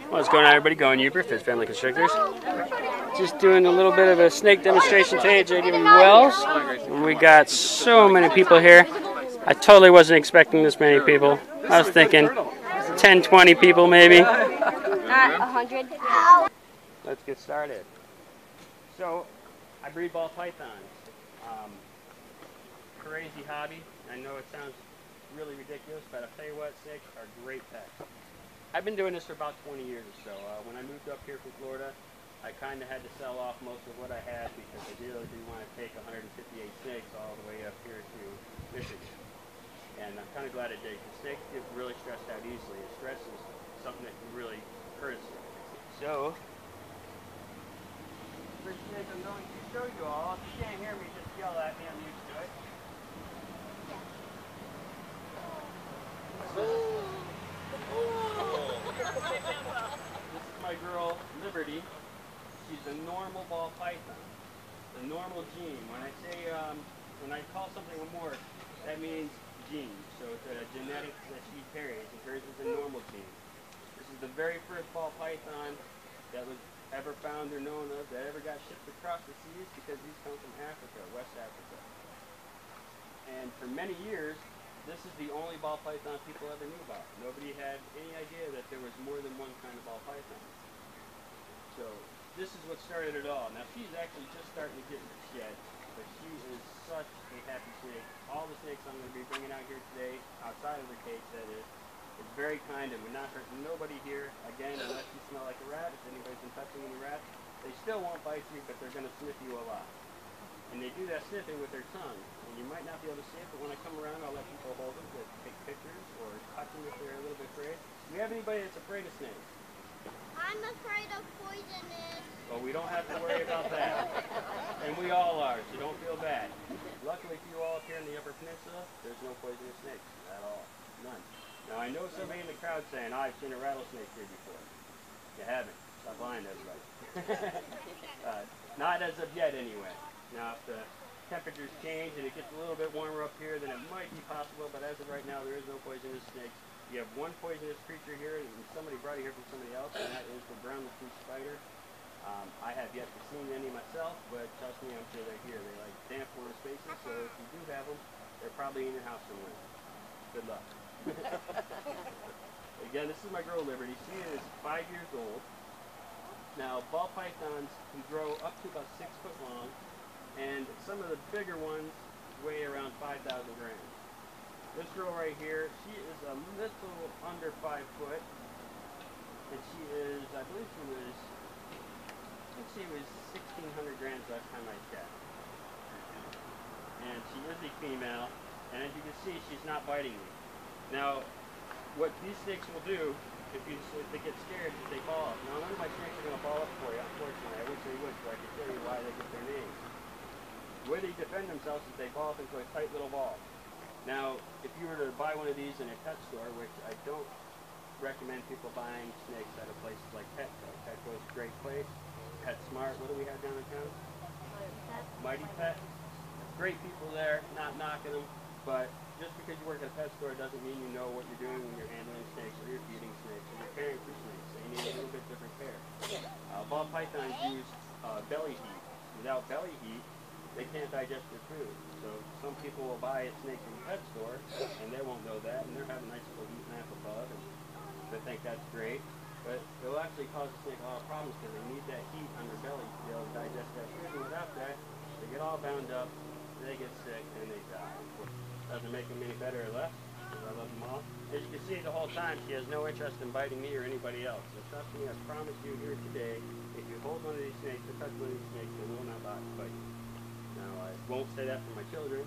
What's going on, everybody? Going Uber, Fitz Family Constrictors. Just doing a little bit of a snake demonstration today at JW Wells. And we got so many people here. I totally wasn't expecting this many people. I was thinking 10, 20 people maybe. Not 100. Let's get started. So, I breed ball pythons. Crazy hobby. I know it sounds really ridiculous, but I'll tell you what, snakes are great pets. I've been doing this for about 20 years or so. When I moved up here from Florida, I kind of had to sell off most of what I had because I really didn't want to take 158 snakes all the way up here to Michigan. And I'm kind of glad I did because snakes get really stressed out easily. And stress is something that can really hurt us. So, first snake I'm going to show you all. If you can't hear me, just yell at me. I'm used to it. This is my girl, Liberty. She's a normal ball python. The normal gene. When I say, when I call something a morph, that means gene. So it's a genetic that she carries, and hers is a normal gene. This is the very first ball python that was ever found or known of that ever got shipped across the seas because these come from Africa, West Africa. And for many years, this is the only ball python people ever knew about. Nobody had any idea that there was more than one kind of ball python. So this is what started it all. Now she's actually just starting to get in the shed, but she is such a happy snake. All the snakes I'm going to be bringing out here today, outside of the cage that is very kind and would not hurt nobody here. Again, unless you smell like a rat, if anybody's been touching any rats, they still won't bite you, but they're going to sniff you a lot. And they do that sniffing with their tongue. And you might not be able to see it, but when I come around, I'll let people hold them to take pictures or touch them if they're a little bit afraid. Do we have anybody that's afraid of snakes? I'm afraid of poisonous. Well, we don't have to worry about that. And we all are, so don't feel bad. Luckily for you all up here in the Upper Peninsula, there's no poisonous snakes at all. None. Now, I know somebody in the crowd saying, oh, I've seen a rattlesnake here before. You haven't. Stop lying to everybody. Not as of yet, anyway. Now, if the temperatures change and it gets a little bit warmer up here, then it might be possible, but as of right now, there is no poisonous snakes. You have one poisonous creature here, and somebody brought it here from somebody else, and that is the brown-leaf spider. I have yet to see any myself, but trust me, I'm sure they're here. They like damp, warm spaces, so if you do have them, they're probably in your house somewhere. Good luck. Again, this is my girl Liberty. She is 5 years old. Now, ball pythons can grow up to about 6 foot long, and some of the bigger ones weigh around 5,000 grams. This girl right here, she is a little under 5 foot, and she is, I believe she was 1,600 grams last time I checked. And she is a female, and as you can see, she's not biting me. Now, what these snakes will do, if they get scared, is they ball up. Now, none of my snakes are going to ball up for you, unfortunately. I wish they would, so I could tell you why they get their names. The way they defend themselves is they ball up into a tight little ball. Now, if you were to buy one of these in a pet store, which I don't recommend people buying snakes at a place like Petco. Petco's a great place. PetSmart, what do we have down in town? Mighty Pet. Great people there, not knocking them, but just because you work at a pet store doesn't mean you know what you're doing when you're handling snakes or you're feeding snakes or you're caring for snakes. So you need a little bit different care. Ball pythons use belly heat. Without belly heat, they can't digest their food. So some people will buy a snake from a pet store and they won't know that, and they're having a nice little heat lamp above, and they think that's great. But it will actually cause the snake a lot of problems because they need that heat on their belly to be able to digest that food, and without that, they get all bound up, they get sick, and they die. Doesn't make them any better or less, because I love them all. As you can see the whole time, she has no interest in biting me or anybody else. So trust me, I promise you here today, if you hold one of these snakes or touch one of these snakes, they will not bite you. Now, I won't say that for my children,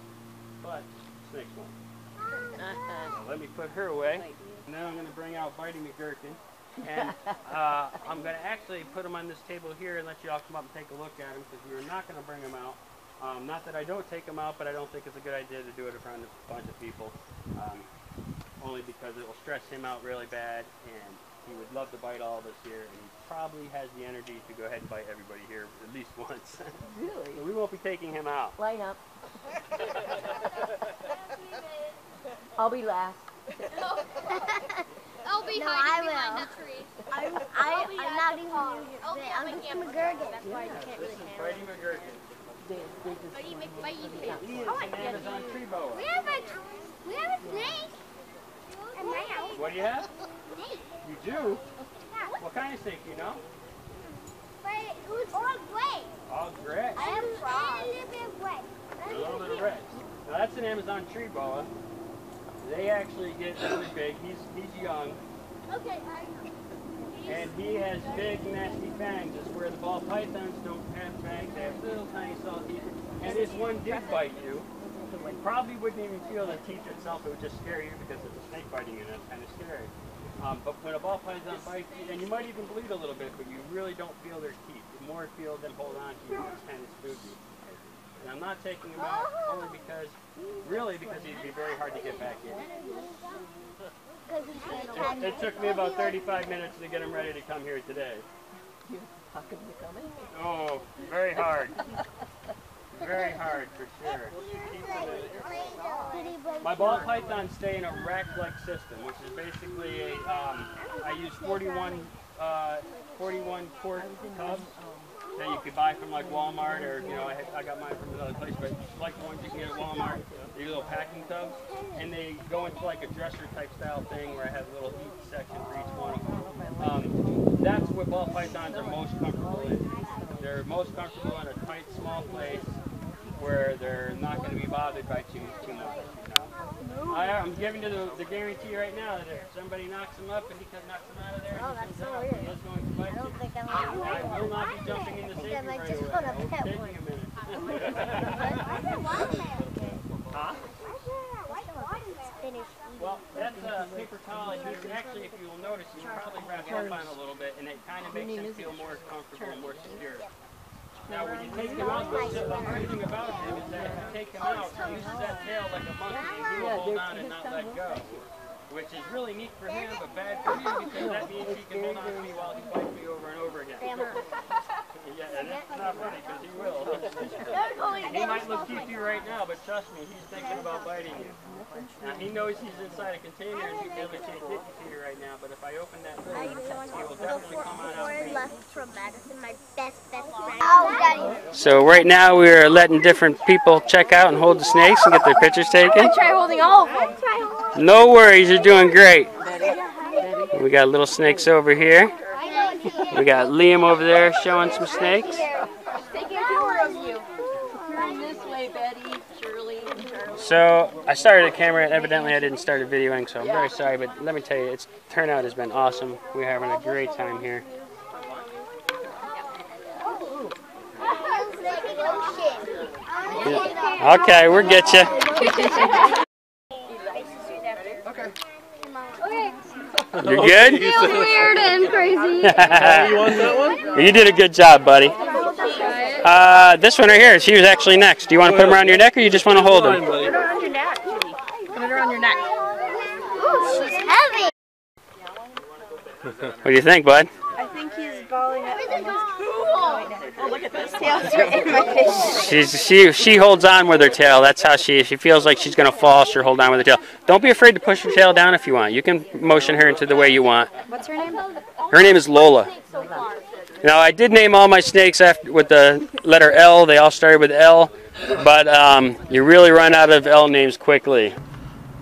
but snakes won't. So let me put her away. Now I'm going to bring out Bitey McGurkin. And I'm going to actually put them on this table here and let you all come up and take a look at them, because we were not going to bring them out. Not that I don't take them out, but I don't think it's a good idea to do it in front of a bunch of people. Only because it will stress him out really bad, and he would love to bite all of us here, and he probably has the energy to go ahead and bite everybody here at least once. Really? So we won't be taking him out. Line up. I'll be last. I'll be No, I will. I'm not even using it. I'm just McGurgan. That's why I can't This is Bitey McGurkin. He is an Amazon tree boa. We have a snake. A mouse. What do you have? Snake. You do? What kind of snake do you know? But it was all gray. All gray. I have a little bit of red. A little bit of red. Now that's an Amazon tree boa. They actually get really big. He's young. Okay, And he has big, nasty fangs. It's where the ball pythons don't have fangs. They have little tiny salt teeth. And if one did bite you, you probably wouldn't even feel the teeth itself. It would just scare you because it's a snake biting you. That's kind of scary. But when a ball python bites you, and you might even bleed a little bit, but you really don't feel their teeth. You more feel them hold on to you. It's kind of spooky. And I'm not taking him out only because he'd be very hard to get back in. It took me about 35 minutes to get him ready to come here today. How come you're coming? Oh, very hard. Very hard for sure. My ball pythons stay in a rack-like system, which is basically I use 41 quart tubs that you could buy from like Walmart, or I got mine from another place, but like the ones you can get at Walmart. These little packing tubs, and they go into like a dresser type style thing where I have a little heat section for each one of them. That's what ball pythons are most comfortable in. They're most comfortable in a tight, small place where they're not going to be bothered by too much. I'm giving you the guarantee right now that if somebody knocks them up and he knocks them out of there, that's so weird. he is going to bite you. I will not be jumping in the safety right away. It's taking a minute. Huh? Well, that's a paper towel. Actually, if you will notice, you can probably wrap up on a little bit, and it kind of makes him feel more comfortable and more secure. Now, when you take him out, the hard thing about him is that if you take him out, he uses that tail like a monkey, and he will hold on and not let go. Which is really neat for him, but bad for you, because that means he can hold on to me while he bites me over and over again. Yeah, and it's not funny, because he will. He might look cute to you right now, but trust me, he's thinking about biting you. Now, he knows he's inside a container, and he really can't get you to you right now, but if I open that door, he will definitely come on out. left from Madison, my best friend. So right now we are letting different people check out and hold the snakes and get their pictures taken. Try holding all of them. No worries, you're doing great. We got little snakes over here. We got Liam over there showing some snakes. Taking a tour of you. Come this way, Betty, Shirley, and Charlie. So I started a camera, and evidently I didn't start videoing, so I'm very sorry, but let me tell you, its turnout has been awesome. We're having a great time here. Yeah. Okay, we'll get you. You're good? Weird and crazy. You did a good job, buddy. This one right here, she was actually next. Do you want to put him around your neck, or you just want to hold him? Put it around your neck. Put it around your neck. She's heavy. What do you think, bud? I think he's balling up. Oh, look at this. Tail's right in my face. She holds on with her tail. That's how she feels like she's going to fall. She'll hold on with her tail. Don't be afraid to push her tail down if you want. You can motion her into the way you want. What's her name? Her name is Lola. Now, I did name all my snakes with the letter L. They all started with L, but you really run out of L names quickly.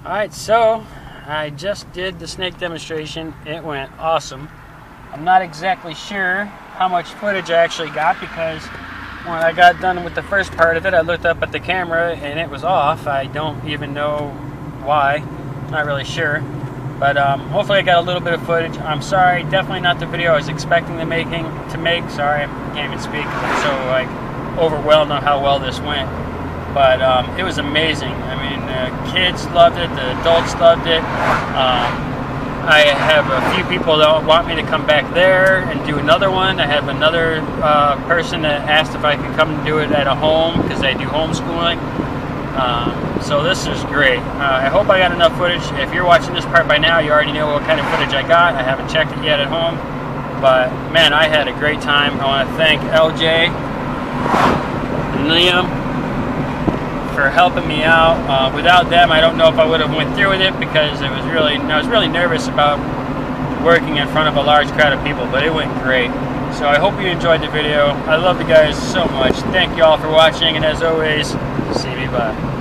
All right, so I just did the snake demonstration. It went awesome. I'm not exactly sure how much footage I actually got, because when I got done with the first part of it, I looked up at the camera and it was off. I don't even know why. Not really sure. But hopefully I got a little bit of footage. I'm sorry, definitely not the video I was expecting to make. Sorry, I can't even speak because I'm so overwhelmed on how well this went. But it was amazing. I mean, kids loved it, the adults loved it. I have a few people that want me to come back there and do another one. I have another person that asked if I could come and do it at a home, because I do homeschooling. So this is great. I hope I got enough footage. If you're watching this part by now, you already know what kind of footage I got. I haven't checked it yet at home. But man, I had a great time. I want to thank LJ and Liam for helping me out. Without them, I don't know if I would have went through with it, because I was really nervous about working in front of a large crowd of people, but it went great. So I hope you enjoyed the video. I love you guys so much. Thank you all for watching, and as always, see me bye.